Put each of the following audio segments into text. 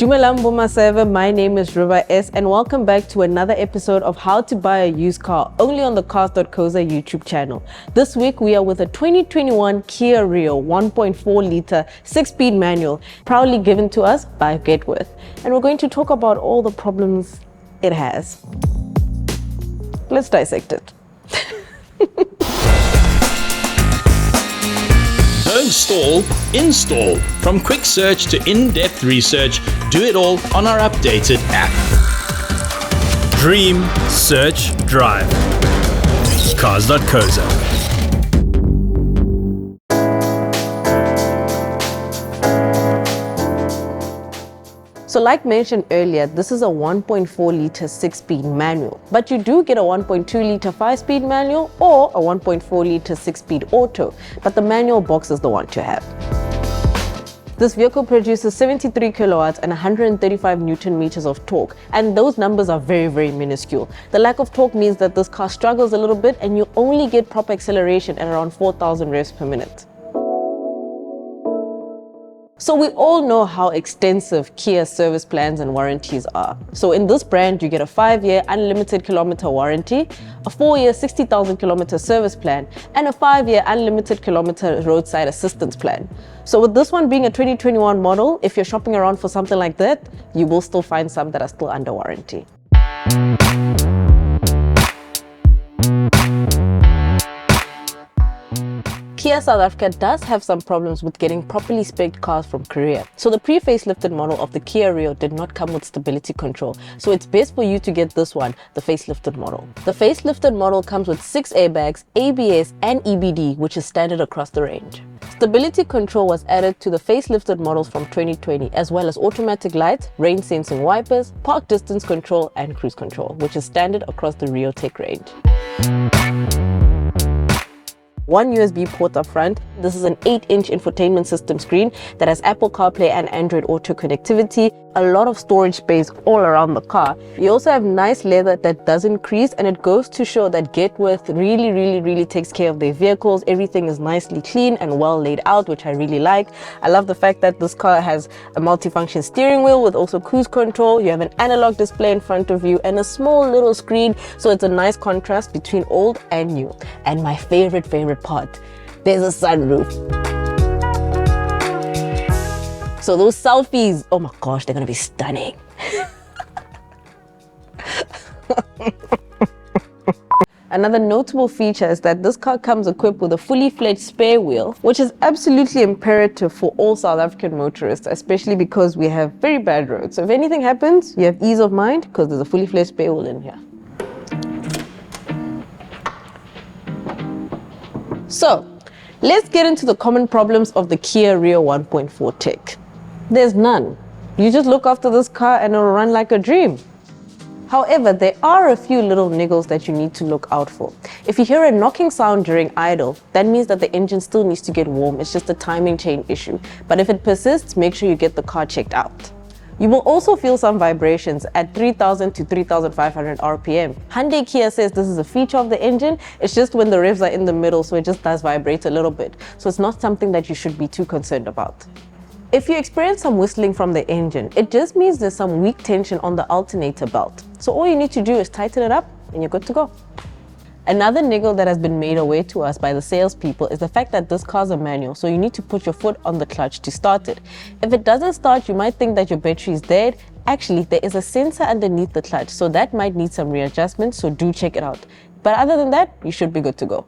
Dumelang Bomaseva, my name is Reba S, and welcome back to another episode of How to Buy a Used Car, only on the Cars.co.za YouTube channel. This week we are with a 2021 Kia Rio 1.4 litre 6-speed manual, proudly given to us by Getworth. And we're going to talk about all the problems it has. Let's dissect it. Don't stall, install. From quick search to in-depth research, do it all on our updated app. Dream, search, drive. Cars.co.za. So like mentioned earlier, this is a 1.4 litre 6-speed manual, but you do get a 1.2 litre 5-speed manual or a 1.4 litre 6-speed auto, but the manual box is the one to have. This vehicle produces 73 kilowatts and 135 Newton meters of torque, and those numbers are very, very minuscule. The lack of torque means that this car struggles a little bit and you only get proper acceleration at around 4,000 revs per minute. So we all know how extensive Kia service plans and warranties are. So in this brand, you get a 5-year unlimited kilometer warranty, a 4-year 60,000 kilometer service plan, and a 5-year unlimited kilometer roadside assistance plan. So with this one being a 2021 model, if you're shopping around for something like that, you will still find some that are still under warranty. Kia South Africa does have some problems with getting properly spec'd cars from Korea. So the pre-facelifted model of the Kia Rio did not come with stability control. So it's best for you to get this one, the facelifted model. The facelifted model comes with 6 airbags, ABS and EBD, which is standard across the range. Stability control was added to the facelifted models from 2020, as well as automatic lights, rain sensing wipers, park distance control and cruise control, which is standard across the Rio Tech range. One USB port up front. This is an 8-inch infotainment system screen that has Apple CarPlay and Android Auto connectivity, a lot of storage space all around the car. You also have nice leather that doesn't crease, and it goes to show that Getworth really takes care of their vehicles. Everything is nicely clean and well laid out, which I really like. I love the fact that this car has a multifunction steering wheel with also cruise control. You have an analog display in front of you and a small little screen, so it's a nice contrast between old and new. And my favorite part, there's a sunroof. So those selfies, oh my gosh, they're gonna be stunning. Another notable feature is that this car comes equipped with a fully fledged spare wheel, which is absolutely imperative for all South African motorists, especially because we have very bad roads. So if anything happens, you have ease of mind because there's a fully fledged spare wheel in here. So let's get into the common problems of the Kia Rio 1.4 Tech. There's none. You just look after this car and it'll run like a dream. However, there are a few little niggles that you need to look out for. If you hear a knocking sound during idle, that means that the engine still needs to get warm. It's just a timing chain issue. But if it persists, make sure you get the car checked out. You will also feel some vibrations at 3,000 to 3,500 RPM. Hyundai Kia says this is a feature of the engine. It's just when the revs are in the middle, so it just does vibrate a little bit. So it's not something that you should be too concerned about. If you experience some whistling from the engine, it just means there's some weak tension on the alternator belt. So all you need to do is tighten it up and you're good to go. Another niggle that has been made aware to us by the salespeople is the fact that this car's a manual, so you need to put your foot on the clutch to start it. If it doesn't start, you might think that your battery is dead. Actually, there is a sensor underneath the clutch, so that might need some readjustment, so do check it out. But other than that, you should be good to go.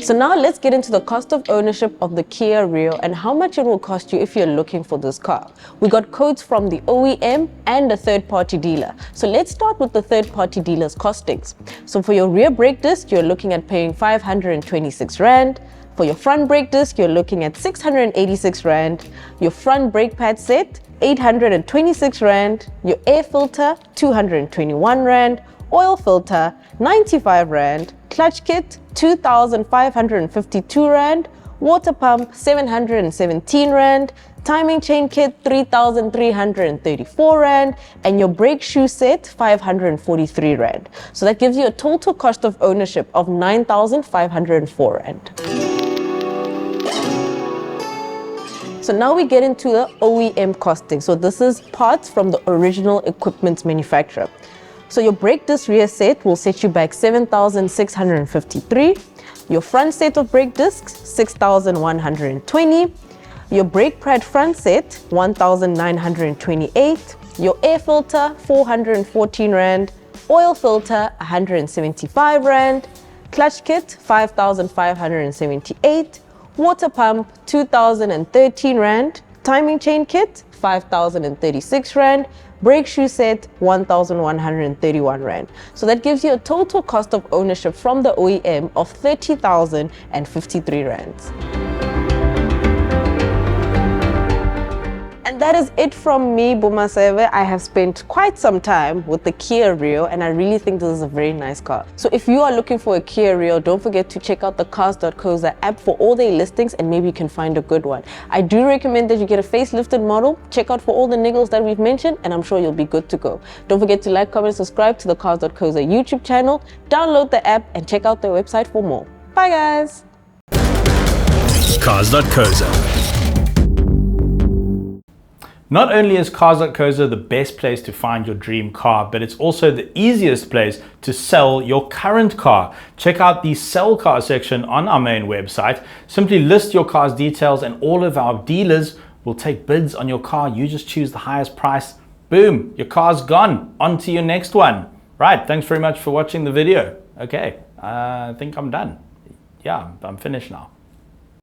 So now let's get into the cost of ownership of the Kia Rio and how much it will cost you if you're looking for this car. We got quotes from the OEM and a third-party dealer. So let's start with the third-party dealer's costings. So for your rear brake disc, you're looking at paying 526 Rand. For your front brake disc, you're looking at 686 Rand. Your front brake pad set, 826 Rand. Your air filter, 221 Rand. Oil filter, 95 Rand. Clutch kit, 2,552 Rand. Water pump, 717 Rand. Timing chain kit, 3,334 Rand. And your brake shoe set, 543 Rand. So that gives you a total cost of ownership of 9,504 Rand. So now we get into the OEM costing. So this is parts from the original equipment manufacturer. So your brake disc rear set will set you back 7,653. Your front set of brake discs, 6,120. Your brake pad front set, 1,928. Your air filter, 414 Rand. Oil filter, 175 Rand. Clutch kit, 5,578. Water pump, 2,013 Rand. Timing chain kit, 5,036 Rand. Brake shoe set, 1,131 Rand. So that gives you a total cost of ownership from the OEM of 30,053 Rands. And that is it from me, Bumaseve. I have spent quite some time with the Kia Rio, and I really think this is a very nice car. So if you are looking for a Kia Rio, don't forget to check out the Cars.co.za app for all their listings, and maybe you can find a good one. I do recommend that you get a facelifted model. Check out for all the niggles that we've mentioned, and I'm sure you'll be good to go. Don't forget to like, comment, subscribe to the Cars.co.za YouTube channel, download the app, and check out their website for more. Bye guys! Cars.co.za. Not only is Cars.co.za the best place to find your dream car, but it's also the easiest place to sell your current car. Check out the sell car section on our main website. Simply list your car's details and all of our dealers will take bids on your car. You just choose the highest price. Boom, your car's gone. On to your next one. Right, thanks very much for watching the video. Okay, I think I'm done. Yeah, I'm finished now.